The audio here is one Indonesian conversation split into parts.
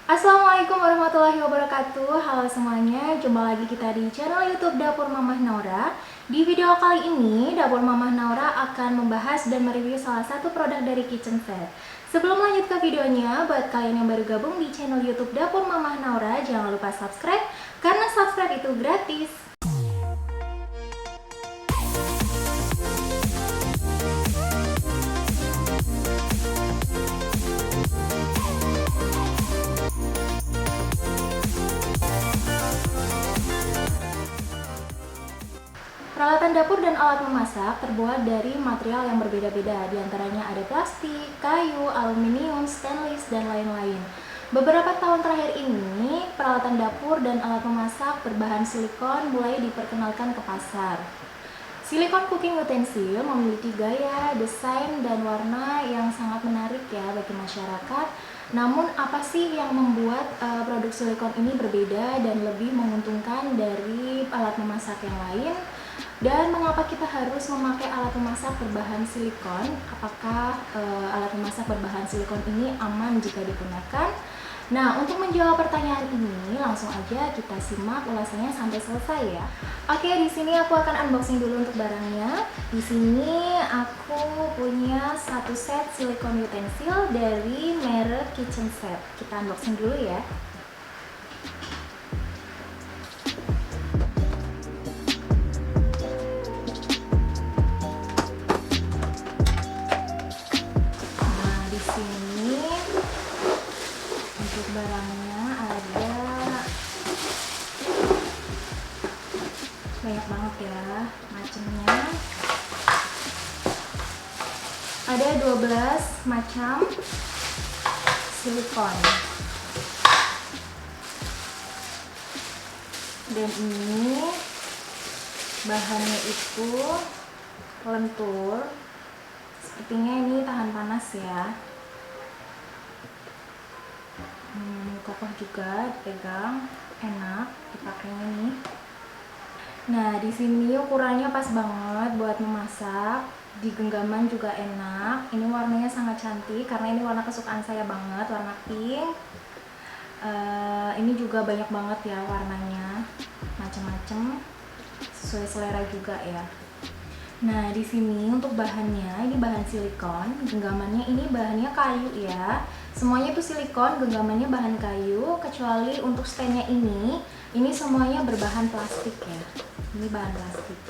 Assalamualaikum warahmatullahi wabarakatuh. Halo semuanya, jumpa lagi kita di channel YouTube Dapur Mamah Naura. Di video kali ini, Dapur Mamah Naura akan membahas dan mereview salah satu produk dari Kitchen Set. Sebelum lanjut ke videonya, buat kalian yang baru gabung di channel YouTube Dapur Mamah Naura, jangan lupa subscribe karena subscribe itu gratis. Peralatan dapur dan alat memasak terbuat dari material yang berbeda-beda, diantaranya ada plastik, kayu, aluminium, stainless, dan lain-lain. Beberapa tahun terakhir ini, peralatan dapur dan alat memasak berbahan silikon mulai diperkenalkan ke pasar. Silikon cooking utensil memiliki gaya, desain, dan warna yang sangat menarik ya bagi masyarakat. Namun apa sih yang membuat produk silikon ini berbeda dan lebih menguntungkan dari alat memasak yang lain? Dan mengapa kita harus memakai alat memasak berbahan silikon? Apakah alat memasak berbahan silikon ini aman jika digunakan? Nah, untuk menjawab pertanyaan ini, langsung aja kita simak ulasannya sampai selesai ya. Oke, di sini aku akan unboxing dulu untuk barangnya. Di sini aku punya satu set silikon utensil dari merek Kitchen Set. Kita unboxing dulu ya. Untuk barangnya ada banyak banget ya macamnya. Ada 12 macam silikon. Dan ini bahannya itu lentur. Sepertinya ini tahan panas ya. Kokoh juga, dipegang, enak dipakainya nih. Nah, di sini ukurannya pas banget buat memasak. Di genggaman juga enak. Ini warnanya sangat cantik karena ini warna kesukaan saya banget, warna pink. Ini juga banyak banget ya warnanya, macam-macam, sesuai selera juga ya. Nah, di sini untuk bahannya, ini bahan silikon, genggamannya ini bahannya kayu ya. Semuanya itu silikon, genggamannya bahan kayu, kecuali untuk standnya ini semuanya berbahan plastik ya. Ini bahan plastik.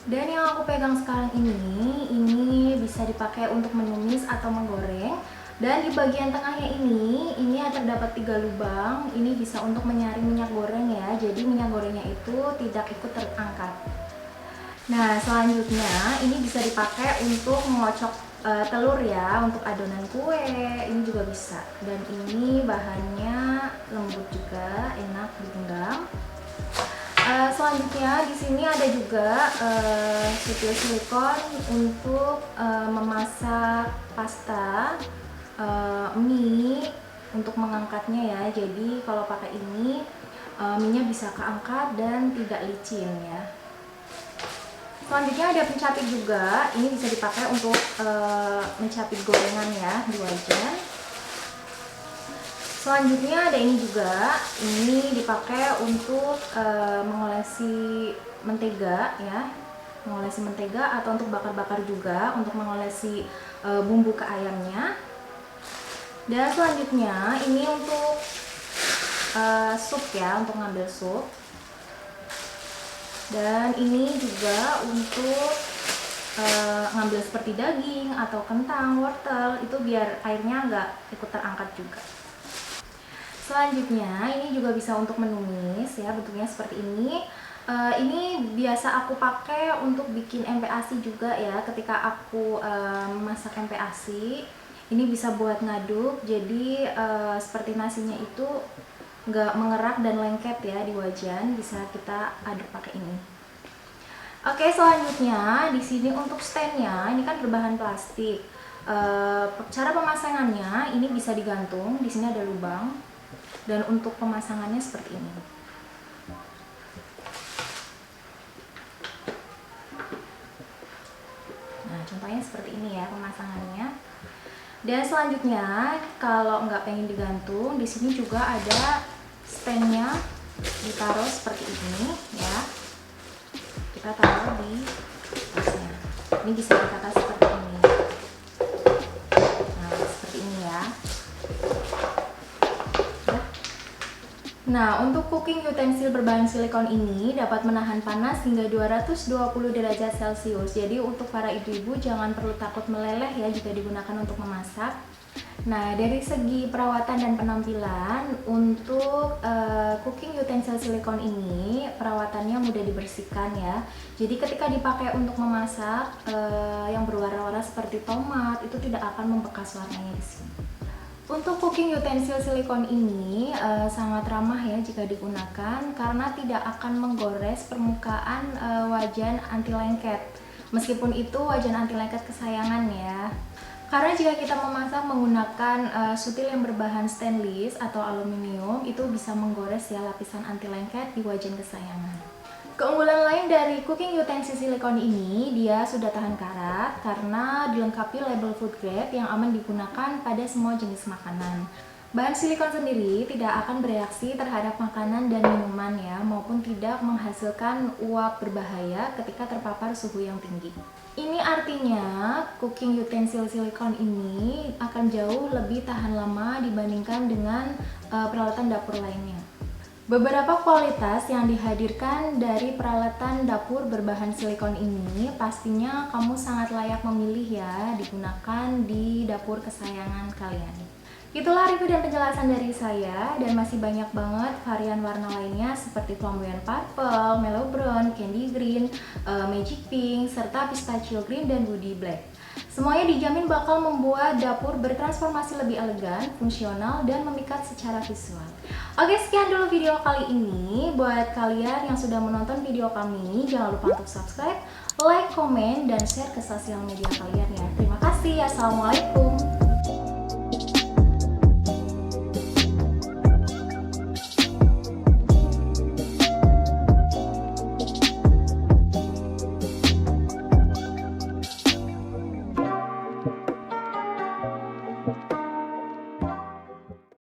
Dan yang aku pegang sekarang ini bisa dipakai untuk menumis atau menggoreng. Dan di bagian tengahnya ini terdapat 3 lubang. Ini bisa untuk menyaring minyak goreng ya. Jadi minyak gorengnya itu tidak ikut terangkat. Nah, selanjutnya ini bisa dipakai untuk mengocok telur ya, untuk adonan kue, ini juga bisa. Dan ini bahannya lembut juga, enak digenggam. Selanjutnya di sini ada juga sutil silikon untuk memasak pasta, mie, untuk mengangkatnya ya. Jadi kalau pakai ini mie-nya bisa keangkat dan tidak licin ya. Selanjutnya ada pencapit juga, ini bisa dipakai untuk mencapit gorengan ya di wajan. Selanjutnya ada ini juga, ini dipakai untuk mengolesi mentega ya, mengolesi mentega atau untuk bakar-bakar juga, untuk mengolesi bumbu ke ayamnya. Dan selanjutnya ini untuk sup ya, untuk ngambil sup. Dan ini juga untuk ngambil seperti daging atau kentang, wortel, itu biar airnya nggak ikut terangkat juga. Selanjutnya ini juga bisa untuk menumis ya, bentuknya seperti ini. Ini biasa aku pakai untuk bikin MPASI juga ya, ketika aku masak MPASI. Ini bisa buat ngaduk, jadi seperti nasinya itu nggak mengerak dan lengket ya di wajan, bisa kita aduk pakai ini. Oke, selanjutnya di sini untuk standnya, ini kan berbahan plastik. Cara pemasangannya ini bisa digantung, di sini ada lubang, dan untuk pemasangannya seperti ini. Nah, contohnya seperti ini ya pemasangannya. Dan selanjutnya, kalau nggak pengen digantung, di sini juga ada standnya, ditaruh seperti ini ya. Kita taruh di atasnya. Ini bisa ditata seperti ini. Nah, seperti ini ya. Nah, untuk cooking utensil berbahan silikon ini dapat menahan panas hingga 220 derajat Celcius. Jadi untuk para ibu-ibu jangan perlu takut meleleh ya jika digunakan untuk memasak. Nah, dari segi perawatan dan penampilan, untuk cooking utensil silikon ini perawatannya mudah dibersihkan ya. Jadi ketika dipakai untuk memasak yang berwarna-warna seperti tomat itu tidak akan membekas warnanya di sini. Untuk cooking utensil silikon ini sangat ramah ya jika digunakan karena tidak akan menggores permukaan wajan anti lengket. Meskipun itu wajan anti lengket kesayangan ya. Karena jika kita memasak menggunakan sutil yang berbahan stainless atau aluminium, itu bisa menggores ya lapisan anti lengket di wajan kesayangan. Keunggulan lain dari cooking utensil silikon ini, dia sudah tahan karat karena dilengkapi label food grade yang aman digunakan pada semua jenis makanan. Bahan silikon sendiri tidak akan bereaksi terhadap makanan dan minuman ya, maupun tidak menghasilkan uap berbahaya ketika terpapar suhu yang tinggi. Ini artinya cooking utensil silikon ini akan jauh lebih tahan lama dibandingkan dengan peralatan dapur lainnya. Beberapa kualitas yang dihadirkan dari peralatan dapur berbahan silikon ini pastinya kamu sangat layak memilih ya digunakan di dapur kesayangan kalian. Itulah review dan penjelasan dari saya, dan masih banyak banget varian warna lainnya seperti flamboyant purple, mellow brown, candy green, magic pink, serta pistachio green dan woody black. Semuanya dijamin bakal membuat dapur bertransformasi lebih elegan, fungsional, dan memikat secara visual. Oke, sekian dulu video kali ini. Buat kalian yang sudah menonton video kami, jangan lupa untuk subscribe, like, komen, dan share ke sosial media kalian ya. Terima kasih. Assalamualaikum.